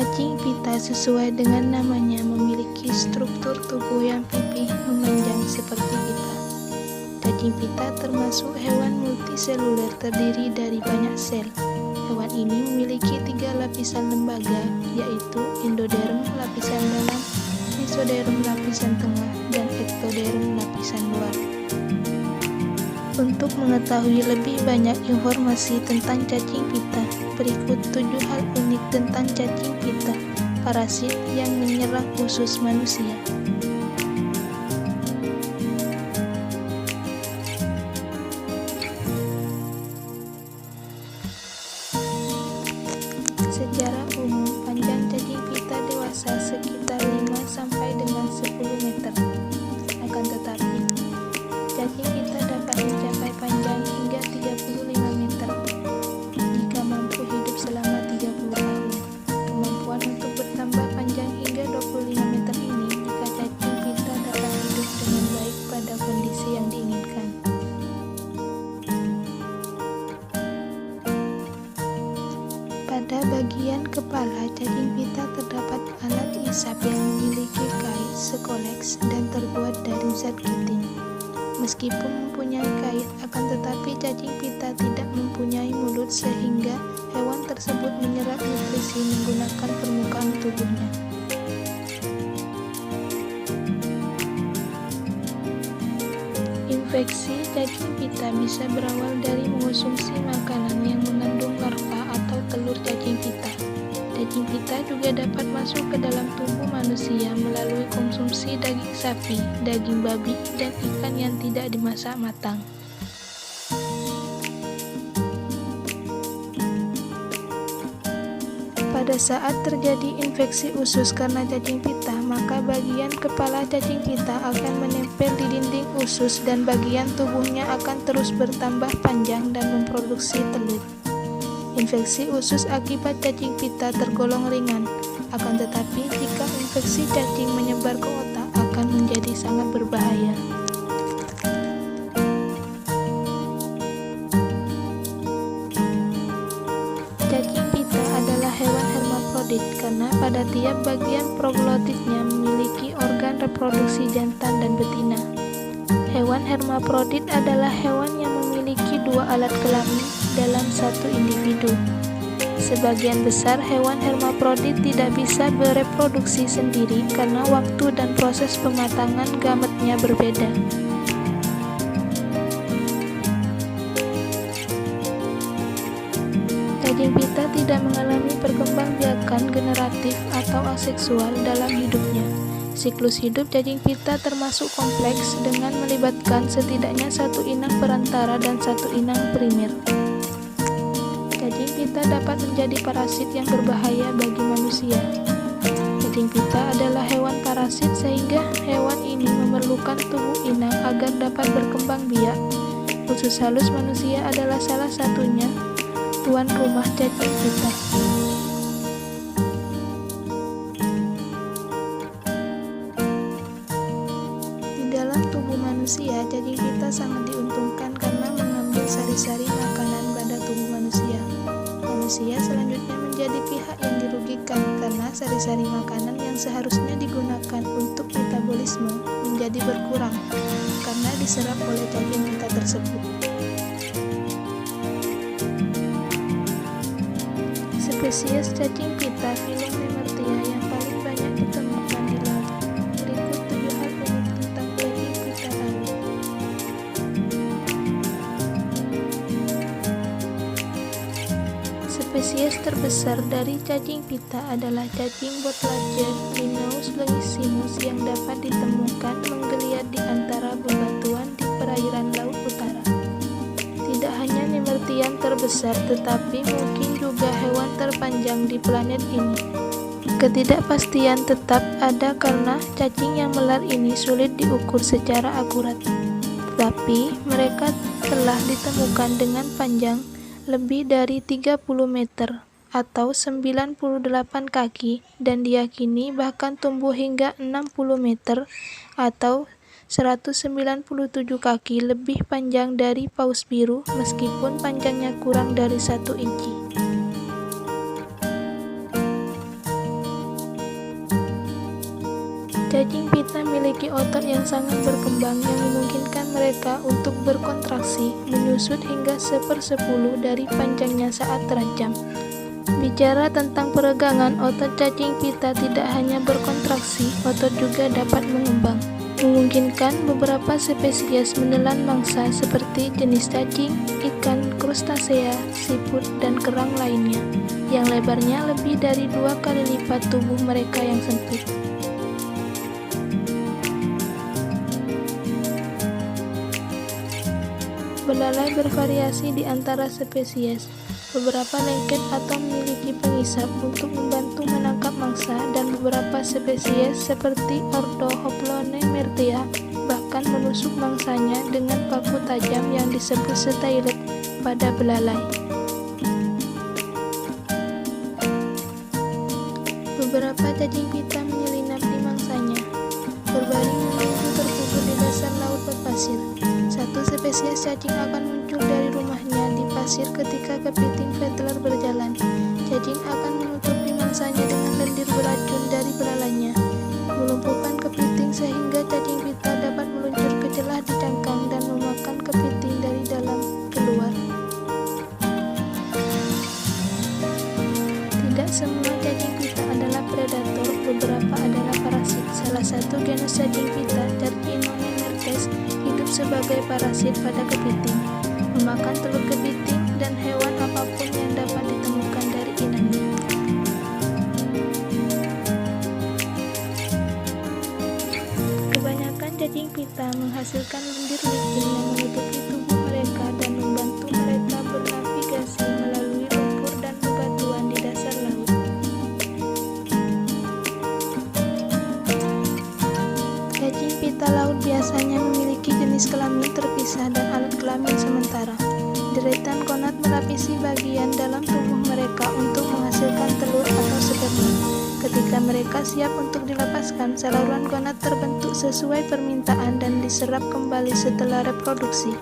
Cacing pita sesuai dengan namanya memiliki struktur tubuh yang pipih memanjang seperti pita. Cacing pita termasuk hewan multiseluler terdiri dari banyak sel. Hewan ini memiliki 3 lapisan lembaga, yaitu endoderm lapisan dalam, mesoderm lapisan tengah, dan ektoderm lapisan luar. Untuk mengetahui lebih banyak informasi tentang cacing pita, berikut 7 hal unik tentang cacing pita, parasit yang menyerang usus manusia. Secara umum, panjang cacing pita dewasa sekitar 5 sampai dengan 10 meter. Akan tetapi, cacing pita dapat mencapai panjang hingga 35 meter jika mampu hidup selama 30 tahun. Kemampuan untuk bertambah panjang hingga 25 meter ini jika cacing pita dapat hidup dengan baik pada kondisi yang diinginkan. Pada bagian kepala cacing pita terdapat alat isap yang memiliki kait sekoleks dan terbuat dari zat kitin. Meskipun mempunyai kait, akan tetapi cacing pita tidak mempunyai mulut sehingga hewan tersebut menyerap nutrisi menggunakan permukaan tubuhnya. Infeksi cacing pita bisa berawal dari mengonsumsi makanan yang mengandung larva atau telur cacing pita. Cacing pita juga dapat masuk ke dalam tubuh manusia melalui konsumsi daging sapi, daging babi, dan ikan yang tidak dimasak matang. Pada saat terjadi infeksi usus karena cacing pita, maka bagian kepala cacing pita akan menempel di dinding usus dan bagian tubuhnya akan terus bertambah panjang dan memproduksi telur. Infeksi usus akibat cacing pita tergolong ringan, akan tetapi jika infeksi cacing menyebar ke otak akan menjadi sangat berbahaya. Cacing pita adalah hewan hermafrodit karena pada tiap bagian proglotitnya memiliki organ reproduksi jantan dan betina. Hewan hermafrodit adalah hewan yang memiliki 2 alat kelamin dalam satu individu. Sebagian besar hewan hermafrodit tidak bisa bereproduksi sendiri karena waktu dan proses pematangan gametnya berbeda. Cacing pita tidak mengalami perkembangbiakan generatif atau aseksual dalam hidupnya. Siklus hidup cacing pita termasuk kompleks dengan melibatkan setidaknya 1 inang perantara dan 1 inang primer. Cacing pita dapat menjadi parasit yang berbahaya bagi manusia. Cacing pita adalah hewan parasit sehingga hewan ini memerlukan tubuh inang agar dapat berkembang biak. Usus halus manusia adalah salah satunya tuan rumah cacing pita. Di dalam tubuh manusia, cacing pita sangat diuntungkan karena mengambil sari-sari makanan pada tubuh manusia. Manusia selanjutnya menjadi pihak yang dirugikan karena sari-sari makanan yang seharusnya digunakan untuk metabolisme menjadi berkurang karena diserap oleh cacing pita tersebut. Spesies cacing pita filum Nemertea yang paling banyak ditemukan di laut. Berikut 7 hal unik tentang cacing pita laut. Spesies terbesar dari cacing pita adalah cacing botlager Linnaeus legissimus yang dapat ditemukan menggeliat di antara bebatuan di perairan Laut Utara. Tidak hanya Nemertean terbesar, tetapi mungkin juga hewan terpanjang di planet ini. Ketidakpastian tetap ada karena cacing yang melar ini sulit diukur secara akurat. Tetapi mereka telah ditemukan dengan panjang lebih dari 30 meter atau 98 kaki dan diyakini bahkan tumbuh hingga 60 meter atau 197 kaki lebih panjang dari paus biru meskipun panjangnya kurang dari 1 inci. memiliki otot yang sangat berkembang yang memungkinkan mereka untuk berkontraksi, menyusut hingga 1/10 dari panjangnya saat terancam. Bicara tentang peregangan, otot cacing pita tidak hanya berkontraksi, otot juga dapat mengembang, memungkinkan beberapa spesies menelan mangsa seperti jenis cacing, ikan, krustasea, siput, dan kerang lainnya, yang lebarnya lebih dari 2 kali lipat tubuh mereka yang sempit. Belalai bervariasi di antara spesies. Beberapa lengket atau memiliki pengisap untuk membantu menangkap mangsa, dan beberapa spesies seperti Orthohoplone myrtea bahkan menusuk mangsanya dengan paku tajam yang disebut stylet pada belalai. Beberapa cacing pita menyelinap di mangsanya, berbaring menunggu terkubur di dasar laut berpasir. Satu spesies cacing akan muncul dari rumahnya di pasir ketika kepiting fettler berjalan. Cacing akan menutupi mangsanya dengan lendir beracun dari belalainya, melumpuhkan kepiting sehingga cacing pita dapat meluncur ke celah di cangkang dan memakan kepiting dari dalam keluar. Tidak semua cacing pita adalah predator, beberapa adalah parasit. Salah satu genus cacing pita, Carcinone mertes, hidup sebagai parasit pada kepiting, memakan telur kepiting dan hewan apapun yang dapat ditemukan dari inangnya. Kebanyakan cacing pita menghasilkan lendir licin yang menutupi tubuh mereka dan membantu mereka bernavigasi melalui lumpur dan bebatuan di dasar laut. Cacing pita laut biasanya memiliki jenis kelamin terpisah dan alat kelamin sementara. Deretan gonad melapisi bagian dalam tubuh mereka untuk menghasilkan telur atau sperma. Ketika mereka siap untuk dilepaskan, saluran gonad terbentuk sesuai permintaan dan diserap kembali setelah reproduksi.